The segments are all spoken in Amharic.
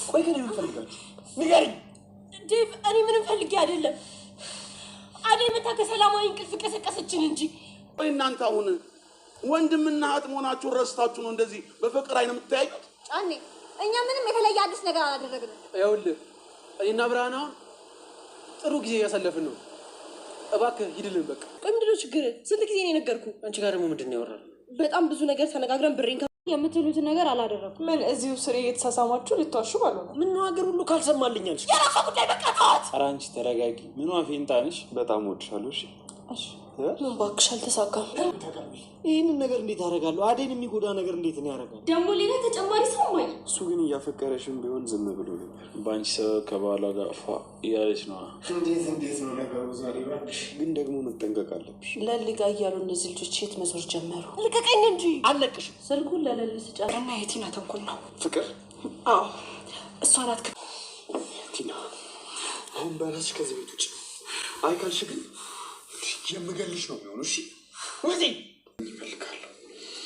ቆይ ከኔ ምን ፈልጋችሁ ንገሪኝ ዴቭ እኔ ምንም ፈልጌ አይደለም አደይ መታ ከሰላማዊ እንቅልፍ ቀሰቀሰችን እንጂ ቆይ እናንተ አሁን ወንድምና እህት መሆናችሁን ረስታችሁ ነው እንደዚህ በፍቅር አይን የምትያዩት ጫኔ እኛ ምንም የተለየ አዲስ ነገር አላደረግንም ይኸውልህ እኔና ብርሃን አሁን ጥሩ ጊዜ እያሳለፍን ነው እባክህ ሂድልን በቃ ቆይ ምንድነው ችግር ስንት ጊዜ ነው የነገርኩህ አንቺ ጋር ደግሞ ምንድን ነው ያወራል በጣም ብዙ ነገር ተነጋግረን ብሬን የምትሉትን ነገር አላደረኩም ምን እዚሁ ስሬ እየተሳሳማችሁ ልትዋሹ ባልሆነ ምን ነው ሀገር ሁሉ ካልሰማልኛልሽ የራሷ ጉዳይ በቃ ተዋት ኧረ አንቺ ተረጋጊ ምን ፌንታንሽ በጣም ወድሻለሁ እሺ ምን እባክሽ አልተሳካም ይህንን ነገር እንዴት አደርጋለሁ አደይን የሚጎዳ ነገር እንዴት ነው ያደርጋል ደግሞ ሌላ ተጨማሪ ሰማኝ እሱ ግን እያፈቀረሽም ቢሆን ዝም ብሎ ነበር በአንቺ ሰበብ ከባሏ ጋር ፋ እያለች ነው እንዴት ነው ነገሩ ዛሬ ባክሽ ግን ደግሞ መጠንቀቅ አለብሽ ለሊጋ እያሉ እነዚህ ልጆች የት መዞር ጀመሩ ልቀቀኝ እንጂ አለቅሽም ስልኩን ለለሊ ስጫና የቲና ተንኮል ነው ፍቅር አዎ እሷ ናት ቲና አሁን በራስሽ ከዚህ ቤት ውጭ አይካልሽ ግን የምገልሽ ነው የሚሆነው እሺ ወዚህ ይፈልጋለሁ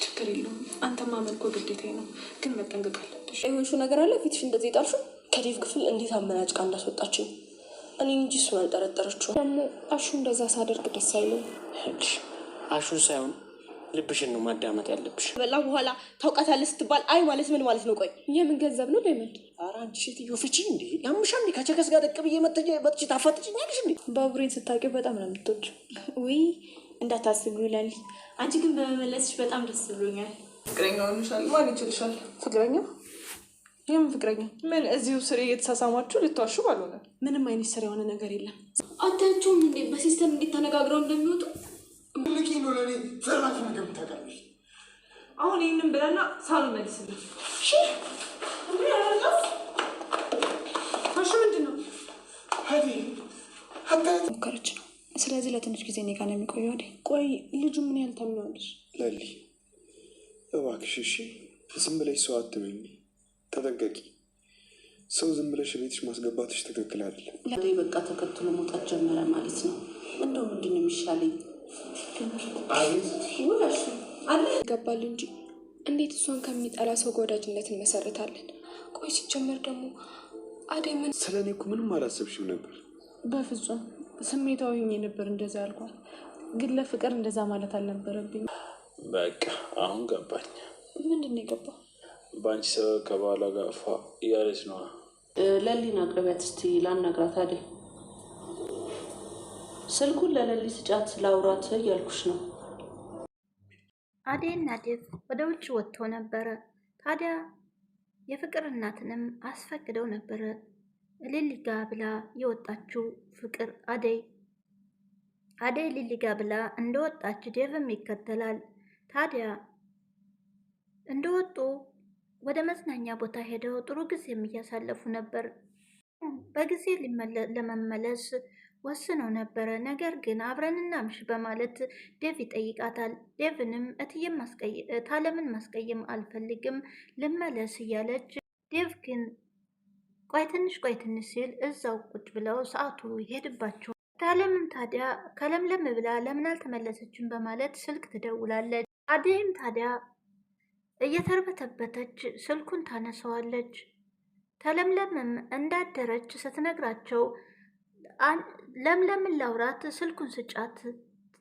ችግር የለውም አንተ ማመን እኮ ግዴታዬ ነው ግን መጠንቀቅ አለብሽ የሆንሽው ነገር አለ ፊትሽ እንደዚህ ጣልሽው ከዴቭ ክፍል እንዴት አመናጭቃ እንዳስወጣችኝ እኔ እንጂ እሱን አልጠረጠረችውም ደግሞ አሹ እንደዛ ሳደርግ ደስ አይለውም አሹን ሳይሆን ልብሽን ነው ማዳመጥ ያለብሽ በላ በኋላ ታውቃታለህ ስትባል አይ ማለት ምን ማለት ነው ቆይ የምን ገንዘብ ነው ለምን ኧረ አንቺ ሴትዮ ፍቺ እንዴ ያምሻል እንዴ ከቸከስ ጋር ደቅ ብዬ መጥቼ ታፋጥጭኛለሽ እንዴ ባቡሬን ስታውቂው በጣም ነው የምትወጂው ውይ እንዳታስቢው ይላል አንቺ ግን በመመለስሽ በጣም ደስ ብሎኛል ፍቅረኛ ሆነሻል ማን ይችልሻል ፍቅረኛ የምን ፍቅረኛ ምን እዚሁ ስሬ እየተሳሳማችሁ ልትዋሹ ባልሆነ ምንም አይነት ስራ የሆነ ነገር የለም አታችሁም እንዴ በሲስተም እንዴት ተነጋግረው እንደሚወጡ ልቂ ነው ለኔ ዘራፍ ነገር ታውቃለሽ አሁን ይሄንን ብለና ሳሉ መልስልኝ እሺ እንዴ ያላልኩ አሹ ምንድነው ሀዲ አባት ሞከረች ነው ስለዚህ ለትንሽ ጊዜ እኔ ጋር ነው የሚቆየው አይደል ቆይ ልጁ ምን ያህል ታምናለሽ ለሊ እባክሽ እሺ ዝም ብለሽ ሰው አትመኝ ተጠንቀቂ ሰው ዝም ብለሽ ቤትሽ ማስገባትሽ ትክክል አይደለም ለአደይ በቃ ተከትሎ መውጣት ጀመረ ማለት ነው እንደው ምንድን ነው የሚሻለኝ አቤት ወላሽ አለ ይገባል እንጂ እንዴት እሷን ከሚጠላ ሰው ወዳጅነት እንመሰርታለን ቆይ ሲጀመር ደግሞ አደይ ምን ስለኔ እኮ ምንም አላሰብሽም ነበር በፍጹም ስሜታዊ ሆኜ ነበር እንደዛ ያልኳት ግን ለፍቅር እንደዛ ማለት አልነበረብኝ በቃ አሁን ገባኝ ምንድን ነው የገባው በአንቺ ሰበብ ከባሏ ጋር ፋ እያለች ነው ለሊን አቅርቢያት እስቲ ላናግራት አደይ ስልኩን ለለሊ ስጫት ላውራት እያልኩሽ ነው አደይና ዴቭ ወደ ውጭ ወጥተው ነበረ ታዲያ የፍቅር እናትንም አስፈቅደው ነበረ ሊሊጋ ብላ የወጣችው ፍቅር አደይ ሊሊጋ ብላ እንደወጣች ዴቭም ይከተላል ታዲያ እንደወጡ ወደ መዝናኛ ቦታ ሄደው ጥሩ ጊዜም እያሳለፉ ነበር በጊዜ ለመመለስ ወስነው ነበረ ነገር ግን አብረን እናምሽ በማለት ዴቭ ይጠይቃታል ዴቭንም ታለምን ማስቀየም አልፈልግም ልመለስ እያለች ዴቭ ግን ቆይ ትንሽ ሲል እዛው ቁጭ ብለው ሰዓቱ ይሄድባቸው ታለምም ታዲያ ከለምለም ብላ ለምን አልተመለሰችም በማለት ስልክ ትደውላለች አደይም ታዲያ እየተርበተበተች ስልኩን ታነሳዋለች ተለምለምም እንዳደረች ስትነግራቸው ለምለምን ላውራት ስልኩን ስጫት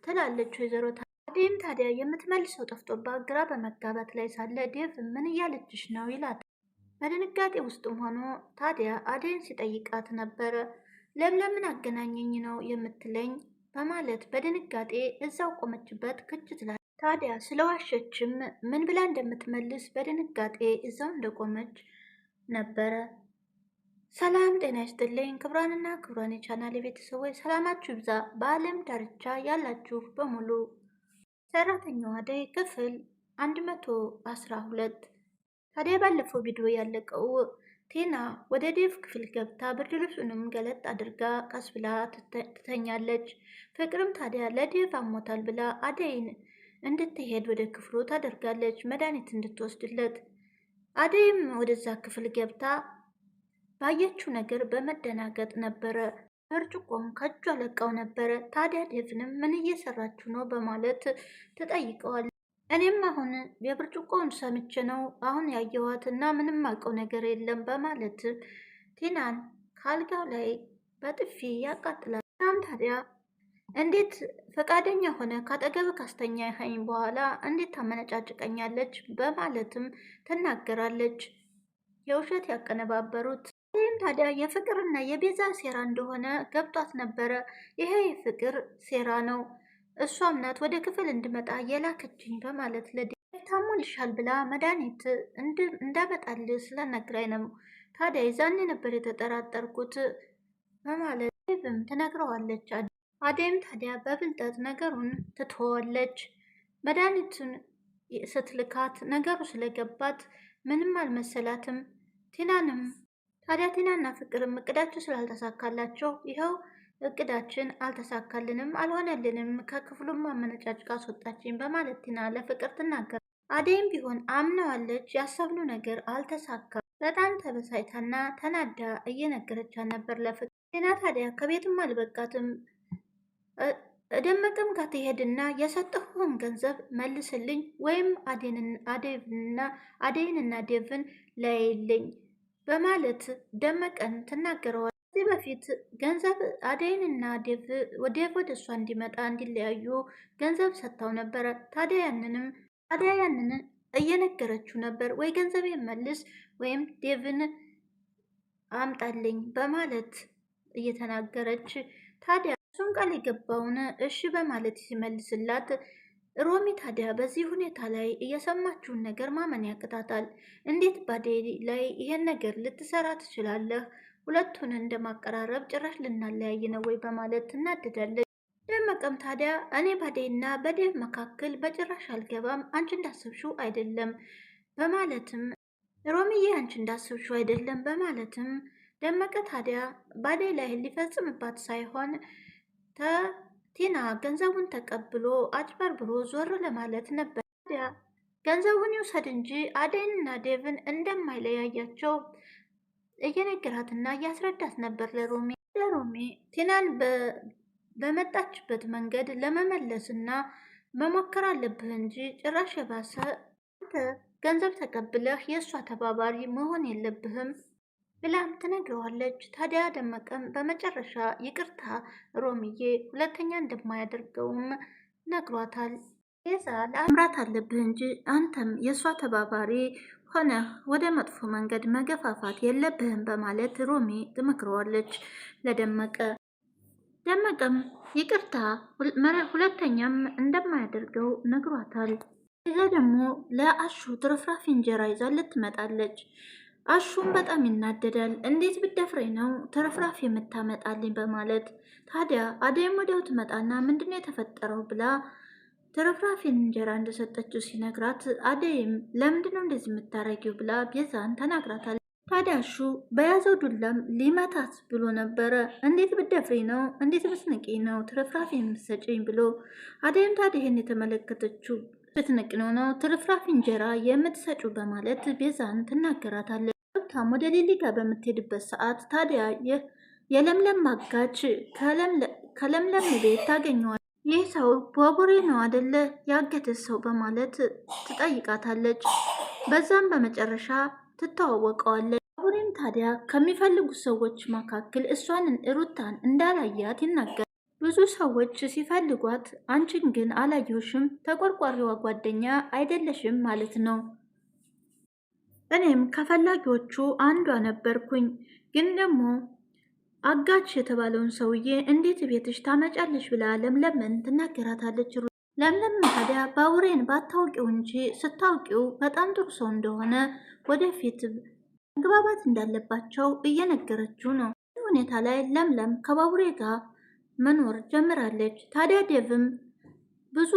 ትላለች ወይዘሮ አደይም ታዲያ የምትመልሰው ጠፍቶባት ግራ በመጋባት ላይ ሳለ ዴቭ ምን እያለችሽ ነው ይላታል በድንጋጤ ውስጥም ሆኖ ታዲያ አደይን ሲጠይቃት ነበረ ለምለምን አገናኘኝ ነው የምትለኝ በማለት በድንጋጤ እዛው ቆመችበት ክች ትላለች ታዲያ ስለዋሸችም ምን ብላ እንደምትመልስ በድንጋጤ እዛው እንደቆመች ነበረ ሰላም ጤና ይስጥልኝ ክብራንና ክብራን የቻናል ቤተሰቦች ሰላማችሁ ይብዛ በአለም ዳርቻ ያላችሁ በሙሉ ሰራተኛዋ አደይ ክፍል 112 ታዲያ ባለፈው ቪዲዮ ያለቀው ቴና ወደ ዴቭ ክፍል ገብታ ብርድ ልብሱንም ገለጥ አድርጋ ቀስ ብላ ትተኛለች ፍቅርም ታዲያ ለዴቭ አሞታል ብላ አደይን እንድትሄድ ወደ ክፍሉ ታደርጋለች መድኃኒት እንድትወስድለት አደይም ወደዛ ክፍል ገብታ ባየችው ነገር በመደናገጥ ነበረ ብርጭቆም ከእጇ ለቃው ነበረ ታዲያ ዴቭንም ምን እየሰራችሁ ነው በማለት ትጠይቀዋለች እኔም አሁን የብርጭቆውን ሰምቼ ነው አሁን ያየኋት እና ምንም አውቀው ነገር የለም በማለት ቲናን ከአልጋው ላይ በጥፊ ያቃጥላል። እናም ታዲያ እንዴት ፈቃደኛ ሆነ ካጠገብ ካስተኛኸኝ በኋላ እንዴት ታመነጫጭቀኛለች በማለትም ትናገራለች። የውሸት ያቀነባበሩት ይህም ታዲያ የፍቅርና የቤዛ ሴራ እንደሆነ ገብቷት ነበረ። ይሄ የፍቅር ሴራ ነው፣ እሷም ናት ወደ ክፍል እንድመጣ የላከችኝ በማለት ታሞልሻል ብላ መድኃኒት እንዳመጣል ስለነግራኝ ነው። ታዲያ የዛኔ ነበር የተጠራጠርኩት በማለት ም ትነግረዋለች። አደይም ታዲያ በብልጠት ነገሩን ትተዋለች። መድኃኒቱን ስትልካት ነገሩ ስለገባት ምንም አልመሰላትም። ቲናና ፍቅርም እቅዳቸው ስላልተሳካላቸው ይኸው እቅዳችን አልተሳካልንም፣ አልሆነልንም፣ ከክፍሉም አመነጫጭቃ አስወጣችኝ በማለት ቲና ለፍቅር ትናገር። አደይም ቢሆን አምነዋለች። ያሰብነው ነገር አልተሳካም። በጣም ተበሳጭታና ተናዳ እየነገረቻት ነበር ለፍቅር። ቲና ታዲያ ከቤትም አልበቃትም። ደመቀም ጋር ትሄድና የሰጠሁህን ገንዘብ መልስልኝ ወይም አደይንና ዴቭን ለይልኝ በማለት ደመቀን ትናገረዋል። ከዚህ በፊት ገንዘብ አደይንና ዴቭ ወደ እሷ እንዲመጣ እንዲለያዩ ገንዘብ ሰጥታው ነበረ። ታዲያ ያንን እየነገረችው ነበር። ወይ ገንዘብ መልስ ወይም ዴቭን አምጣልኝ በማለት እየተናገረች ታዲያ እሱን ቃል የገባውን እሺ በማለት ሲመልስላት ሮሚ ታዲያ በዚህ ሁኔታ ላይ እየሰማችውን ነገር ማመን ያቅታታል። እንዴት ባዴይ ላይ ይሄን ነገር ልትሰራ ትችላለህ? ሁለቱን እንደማቀራረብ ጭራሽ ልናለያይ ነው ወይ በማለት ትናደዳለች። ደመቀም ታዲያ እኔ ባዴይና በዴቭ መካከል በጭራሽ አልገባም፣ አንቺ እንዳሰብሽው አይደለም በማለትም ሮሚዬ አንቺ እንዳሰብሽው አይደለም በማለትም ደመቀ ታዲያ ባዴይ ላይ ሊፈጽምባት ሳይሆን ቲና ገንዘቡን ተቀብሎ አጭበርብሮ ዞር ለማለት ነበር። ታዲያ ገንዘቡን ይውሰድ እንጂ አደይንና ዴቭን እንደማይለያያቸው እየነገራትና እያስረዳት ነበር ለሮሚ ቲናን በመጣችበት መንገድ ለመመለስና መሞከር አለብህ እንጂ ጭራሽ የባሰ አንተ ገንዘብ ተቀብለህ የእሷ ተባባሪ መሆን የለብህም ብላም ትነግረዋለች። ታዲያ ደመቀም በመጨረሻ ይቅርታ ሮሚዬ ሁለተኛ እንደማያደርገውም ነግሯታል። ቤዛ ለአምራት አለብህ እንጂ አንተም የእሷ ተባባሪ ሆነ ወደ መጥፎ መንገድ መገፋፋት የለብህም በማለት ሮሚ ትመክረዋለች ለደመቀ። ደመቀም ይቅርታ ሁለተኛም እንደማያደርገው ነግሯታል። ቤዛ ደግሞ ለአሹ ትርፍራፊ እንጀራ ይዛ ልትመጣለች። አሹም በጣም ይናደዳል። እንዴት ብደፍረኝ ነው ተረፍራፊ የምታመጣልኝ በማለት ታዲያ አደይም ወዲያው ትመጣና ምንድነው የተፈጠረው ብላ ተረፍራፊ እንጀራ እንደሰጠችው ሲነግራት አደይም ለምንድነው እንደዚህ የምታረጊው ብላ ቤዛን ተናግራታል። ታዲያ አሹ በያዘው ዱላም ሊመታት ብሎ ነበረ። እንዴት ብደፍረኝ ነው እንዴት ብትንቂኝ ነው ተረፍራፊ የምትሰጪኝ ብሎ አደይም ታዲያ ይህን የተመለከተችው ብትንቅነው ነው ትርፍራፊ እንጀራ የምትሰጩ በማለት ቤዛን ትናገራታለች። ሩታም ወደ ሊሊ ጋር በምትሄድበት ሰዓት ታዲያ የለምለም አጋች ከለምለም ቤት ታገኘዋል። ይህ ሰው ባቡሬ ነው አደለ ያገተ ሰው በማለት ትጠይቃታለች። በዛም በመጨረሻ ትተዋወቀዋለች። ባቡሬም ታዲያ ከሚፈልጉት ሰዎች መካከል እሷን ሩታን እንዳላያት ይናገራል። ብዙ ሰዎች ሲፈልጓት አንቺን ግን አላየሁሽም፣ ተቆርቋሪዋ ጓደኛ አይደለሽም ማለት ነው። እኔም ከፈላጊዎቹ አንዷ ነበርኩኝ፣ ግን ደግሞ አጋች የተባለውን ሰውዬ እንዴት ቤትሽ ታመጫለሽ ብላ ለምለምን ትናገራታለች። ለምለም ታዲያ ባቡሬን ባታውቂው እንጂ ስታውቂው በጣም ጥሩ ሰው እንደሆነ ወደፊት መግባባት እንዳለባቸው እየነገረችው ነው። ሁኔታ ላይ ለምለም ከባቡሬ ጋር መኖር ጀምራለች። ታዲያ ዴቭም ብዙ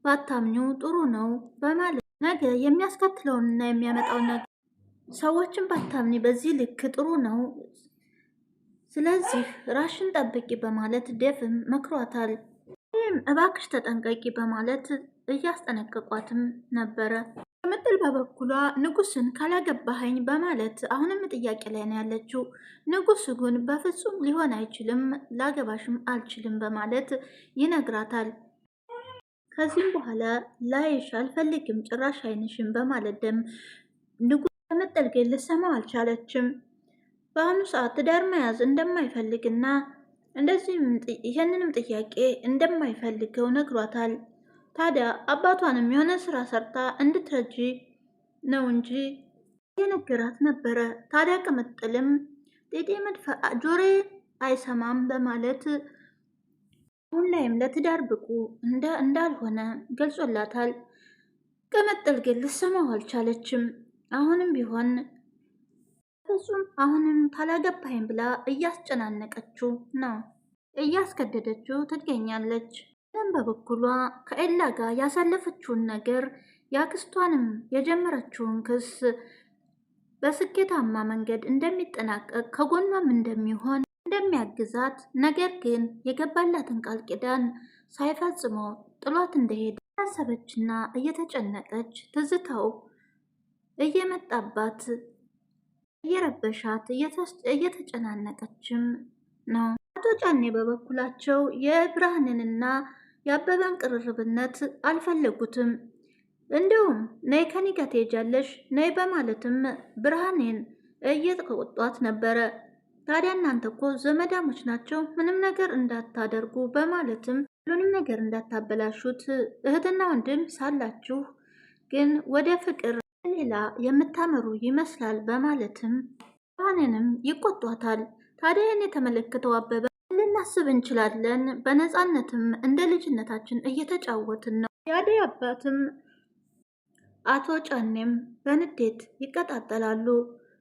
ባታምኙ ጥሩ ነው በማለት ነገ የሚያስከትለውንና የሚያመጣውን ነገር ሰዎችን ባታምኒ በዚህ ልክ ጥሩ ነው፣ ስለዚህ ራሽን ጠብቂ በማለት ዴቭም መክሯታል። ይህም እባክሽ ተጠንቀቂ በማለት እያስጠነቀቋትም ነበረ። ምጥል በበኩሏ ንጉስን ካላገባኸኝ በማለት አሁንም ጥያቄ ላይ ነው ያለችው። ንጉስ ግን በፍጹም ሊሆን አይችልም፣ ላገባሽም አልችልም በማለት ይነግራታል። ከዚህም በኋላ ላይሽ አልፈልግም ጭራሽ አይንሽም በማለት ደም ንጉሥ ከመጠልገል ልሰማው አልቻለችም። በአሁኑ ሰዓት ትዳር መያዝ እንደማይፈልግና እንደዚህም ይህንንም ጥያቄ እንደማይፈልገው ነግሯታል። ታዲያ አባቷንም የሆነ ስራ ሰርታ እንድትረጂ ነው እንጂ የነገራት ነበረ። ታዲያ ቅምጥልም ጤጤ መድፈ ጆሬ አይሰማም በማለት አሁን ላይም ለትዳር ብቁ እንዳልሆነ ገልጾላታል። ቅምጥል ግን ልሰማው አልቻለችም። አሁንም ቢሆን ፍጹም አሁንም ካላገባኝ ብላ እያስጨናነቀችው ነው፣ እያስገደደችው ትገኛለች። ለም በበኩሏ ከኤላ ጋር ያሳለፈችውን ነገር የአክስቷንም የጀመረችውን ክስ በስኬታማ መንገድ እንደሚጠናቀቅ ከጎኗም እንደሚሆን እንደሚያግዛት፣ ነገር ግን የገባላትን ቃል ኪዳን ሳይፈጽመው ጥሏት እንደሄደ ያሰበችና እየተጨነቀች ትዝታው እየመጣባት እየረበሻት እየተጨናነቀችም ነው። አቶ ጫኔ በበኩላቸው የብርሃንንና የአበበን ቅርርብነት አልፈለጉትም። እንዲሁም ነይ ከኔ ጋር ትሄጃለሽ ነይ በማለትም ብርሃኔን እየተቆጧት ነበረ። ታዲያ እናንተ እኮ ዘመዳሞች ናቸው ምንም ነገር እንዳታደርጉ በማለትም ሁሉንም ነገር እንዳታበላሹት እህትና ወንድም ሳላችሁ ግን ወደ ፍቅር ሌላ የምታመሩ ይመስላል በማለትም ብርሃንንም ይቆጧታል። ታዲያ ይህን የተመለከተው አበበ ልናስብ እንችላለን፣ በነፃነትም እንደ ልጅነታችን እየተጫወትን ነው። የአደይ አባትም አቶ ጫኔም በንዴት ይቀጣጠላሉ።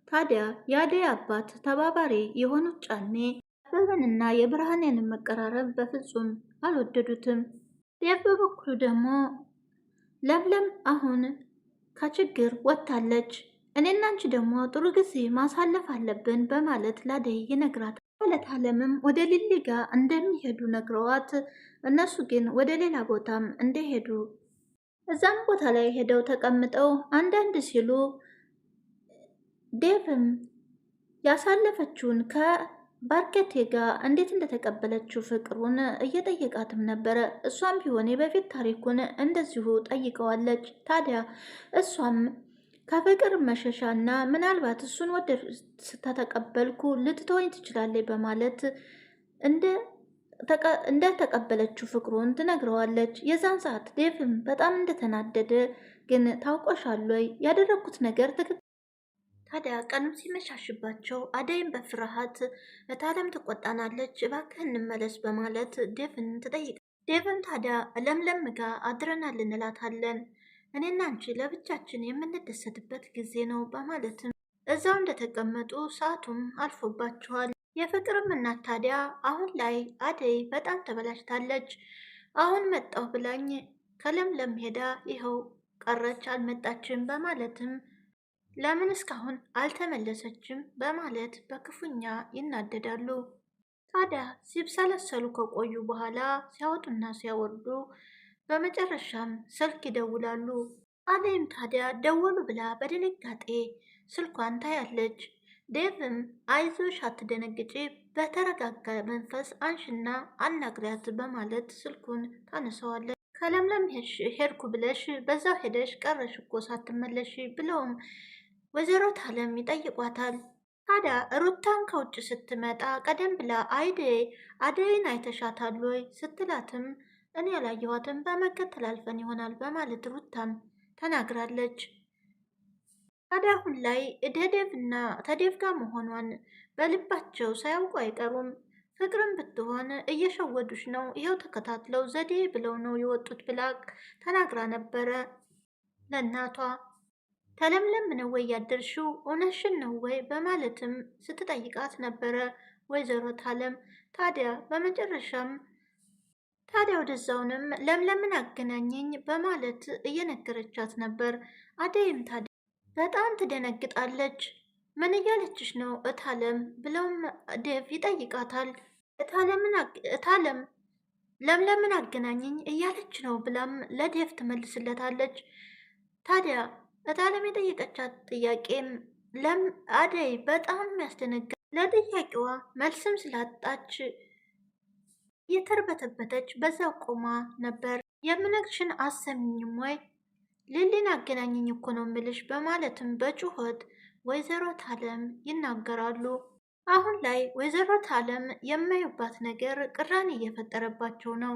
ታዲያ የአደይ አባት ተባባሪ የሆኑት ጫኔ አበበንና የብርሃኔንን መቀራረብ በፍጹም አልወደዱትም። ዴቭ በበኩሉ ደግሞ ለምለም አሁን ከችግር ወጥታለች፣ እኔና አንቺ ደግሞ ጥሩ ጊዜ ማሳለፍ አለብን በማለት ለአደይ ይነግራታል። ማለት አለምም ወደ ሊሊ ጋር እንደሚሄዱ ነግረዋት እነሱ ግን ወደ ሌላ ቦታም እንደሄዱ እዛም ቦታ ላይ ሄደው ተቀምጠው አንዳንድ ሲሉ ዴቭም ያሳለፈችውን ከባርኬቴ ጋር እንዴት እንደተቀበለችው ፍቅሩን እየጠየቃትም ነበረ። እሷም ቢሆን የበፊት ታሪኩን እንደዚሁ ጠይቀዋለች። ታዲያ እሷም ከፍቅር መሸሻና ምናልባት እሱን ወደ ስተተቀበልኩ ልትተወኝ ትችላለች በማለት እንደተቀበለችው ፍቅሩን ትነግረዋለች። የዛን ሰዓት ዴቭም በጣም እንደተናደደ ግን ታውቆሻል ወይ ያደረግኩት ነገር ትክክል። ታዲያ ቀንም ሲመሻሽባቸው አደይም በፍርሃት እታለም ትቆጣናለች፣ እባክህ እንመለስ በማለት ዴቭን ትጠይቃለች። ዴቭም ታዲያ ለምለም ጋር አድረናል እንላታለን፣ እኔና አንቺ ለብቻችን የምንደሰትበት ጊዜ ነው በማለትም እዛው እንደተቀመጡ ሰዓቱም አልፎባቸዋል። የፍቅርም እናት ታዲያ አሁን ላይ አደይ በጣም ተበላሽታለች፣ አሁን መጣሁ ብላኝ ከለምለም ሄዳ ይኸው ቀረች አልመጣችም በማለትም ለምን እስካሁን አልተመለሰችም በማለት በክፉኛ ይናደዳሉ። ታዲያ ሲብሰለሰሉ ከቆዩ በኋላ ሲያወጡና ሲያወርዱ በመጨረሻም ስልክ ይደውላሉ። አደይም ታዲያ ደወሉ ብላ በድንጋጤ ስልኳን ታያለች። ዴቭም አይዞሽ አትደነግጪ፣ በተረጋጋ መንፈስ አንሽና አናግሪያት በማለት ስልኩን ታነሳዋለች። ከለምለም ሄድኩ ብለሽ በዛው ሄደሽ ቀረሽ እኮ ሳትመለሽ ብለውም ወይዘሮ ታለም ይጠይቋታል። ታዲያ ሩታን ከውጭ ስትመጣ ቀደም ብላ አደይን አይተሻታል ወይ ስትላትም እኔ ያላየኋትም በመከተል አልፈን ይሆናል በማለት ሩታም ተናግራለች። ታዲያ አሁን ላይ ደደብና ተዴቭ ጋር መሆኗን በልባቸው ሳያውቁ አይቀሩም። ፍቅርም ብትሆን እየሸወዱሽ ነው፣ ይኸው ተከታትለው ዘዴ ብለው ነው የወጡት ብላ ተናግራ ነበረ ለእናቷ። ተለምለም ነው ወይ ያደርሽው? እውነትሽን ነው ወይ በማለትም ስትጠይቃት ነበረ ወይዘሮ ታለም። ታዲያ በመጨረሻም ታዲያ ወደዛውንም ለምለምን አገናኘኝ በማለት እየነገረቻት ነበር። አደይም ታዲያ በጣም ትደነግጣለች። ምን እያለችሽ ነው እታለም ብለውም ዴቭ ይጠይቃታል። እታለም ለምለምን አገናኘኝ እያለች ነው ብላም ለዴቭ ትመልስለታለች። ታዲያ እታለም የጠየቀቻት ጥያቄም አደይ በጣም ያስደነግጣል። ለጥያቄዋ መልስም ስላጣች እየተርበተበተች በዛው ቆማ ነበር። የምነግርሽን አሰሚኝም ወይ? ሊሊን አገናኘኝ እኮ ነው ምልሽ በማለትም በጩኸት ወይዘሮ ታለም ይናገራሉ። አሁን ላይ ወይዘሮ ታለም የማዩባት ነገር ቅራኔ እየፈጠረባቸው ነው።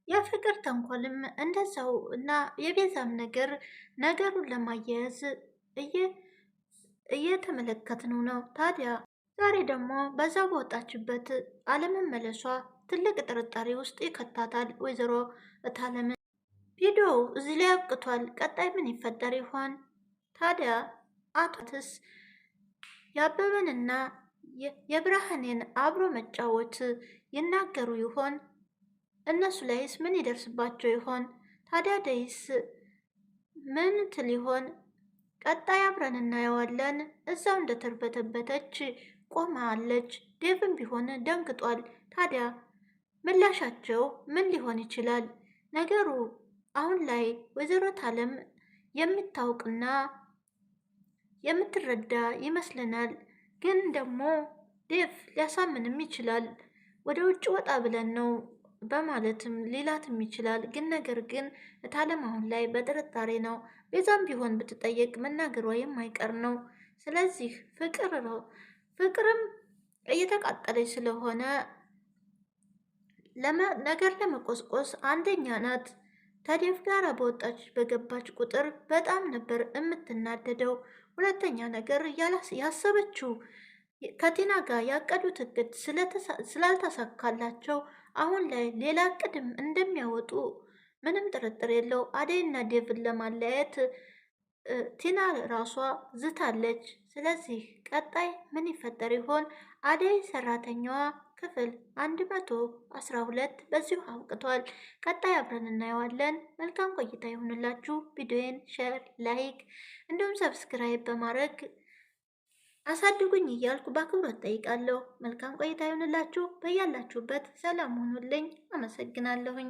የፍቅር ተንኮልም እንደዛው እና የቤዛም ነገር ነገሩን ለማያያዝ እየተመለከትነው ነው። ታዲያ ዛሬ ደግሞ በዛ በወጣችበት አለመመለሷ ትልቅ ጥርጣሬ ውስጥ ይከታታል ወይዘሮ እታለምን። ቪዲዮው እዚህ ላይ አብቅቷል። ቀጣይ ምን ይፈጠር ይሆን? ታዲያ አቶትስ የአበበንና የብርሃኔን አብሮ መጫወት ይናገሩ ይሆን? እነሱ ላይስ ምን ይደርስባቸው ይሆን? ታዲያ ደይስ ምን ትል ይሆን? ቀጣይ አብረን እናየዋለን። እዛው እንደተርበተበተች ቆማ አለች። ዴቭም ቢሆን ደንግጧል። ታዲያ ምላሻቸው ምን ሊሆን ይችላል? ነገሩ አሁን ላይ ወይዘሮ ታለም የምታውቅና የምትረዳ ይመስለናል። ግን ደግሞ ዴቭ ሊያሳምንም ይችላል። ወደ ውጭ ወጣ ብለን ነው በማለትም ሊላትም ይችላል። ግን ነገር ግን እታለም አሁን ላይ በጥርጣሬ ነው። ቤዛም ቢሆን ብትጠየቅ መናገሯ የማይቀር ነው። ስለዚህ ፍቅርም እየተቃጠለች ስለሆነ ነገር ለመቆስቆስ አንደኛ ናት። ከዴቭ ጋር በወጣች በገባች ቁጥር በጣም ነበር የምትናደደው። ሁለተኛ ነገር ያሰበችው ከቲና ጋር ያቀዱት እቅድ ስላልተሳካላቸው አሁን ላይ ሌላ እቅድም እንደሚያወጡ ምንም ጥርጥር የለው። አደይና ዴቭን ለማለያየት ቲና ራሷ ዝታለች። ስለዚህ ቀጣይ ምን ይፈጠር ይሆን? አደይ ሰራተኛዋ ክፍል 112 በዚሁ አብቅቷል። ቀጣይ አብረን እናየዋለን። መልካም ቆይታ ይሁንላችሁ። ቪዲዮን ሼር፣ ላይክ እንዲሁም ሰብስክራይብ በማድረግ አሳድጉኝ እያልኩ በአክብሮት ጠይቃለሁ። መልካም ቆይታ ይሁንላችሁ። በያላችሁበት ሰላም ሁኑልኝ። አመሰግናለሁኝ።